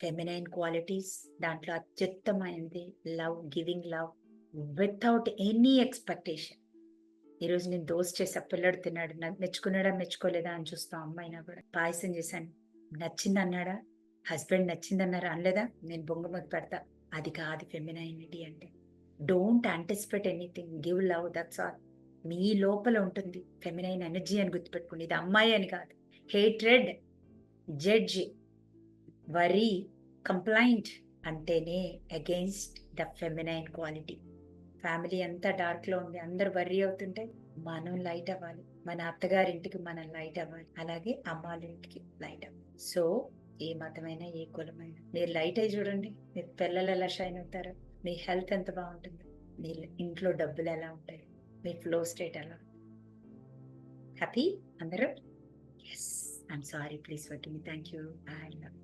Feminine qualities దాంట్లో అత్యుత్తమైనది love, giving love without any expectation. ఈరోజు నేను దోశ చేసా, పిల్లడు తిన్నాడు, మెచ్చుకున్నాడా మెచ్చుకోలేదా అని చూస్తాం. అమ్మాయినా కూడా పాయసం చేశాను, నచ్చింది అన్నాడా, హస్బెండ్ నచ్చింది అన్నారా అనలేదా, నేను బొంగమతి పెడతా. అది కాదు ఫెమినైనిటీ అంటే. Don't anticipate anything, give love, that's all. మీ లోపల ఉంటుంది ఫెమినైన్ ఎనర్జీ అని గుర్తుపెట్టుకోండి. ఇది అమ్మాయి అని కాదు. హేట్రెడ్, జడ్జ్, వరీ, కంప్లైంట్ అంటేనే against the feminine quality. Family అంతా డార్క్ లో ఉంది, అందరు వర్రీ అవుతుంటే మనం లైట్ అవ్వాలి. మన అత్తగారింటికి మనం లైట్ అవ్వాలి, అలాగే అమ్మాళ్ళింటికి లైట్ అవ్వాలి. సో ఏ మతమైనా ఏ కులమైనా మీరు లైట్ అయి చూడండి, మీ పిల్లలు ఎలా షైన్ అవుతారో, మీ హెల్త్ ఎంత బాగుంటుందో, మీ ఇంట్లో డబ్బులు ఎలా ఉంటాయి, మీ ఫ్లో స్టేట్ ఎలా. హ్యాపీ అందరూ? Yes, I'm sorry, please forgive me. Thank you. I love.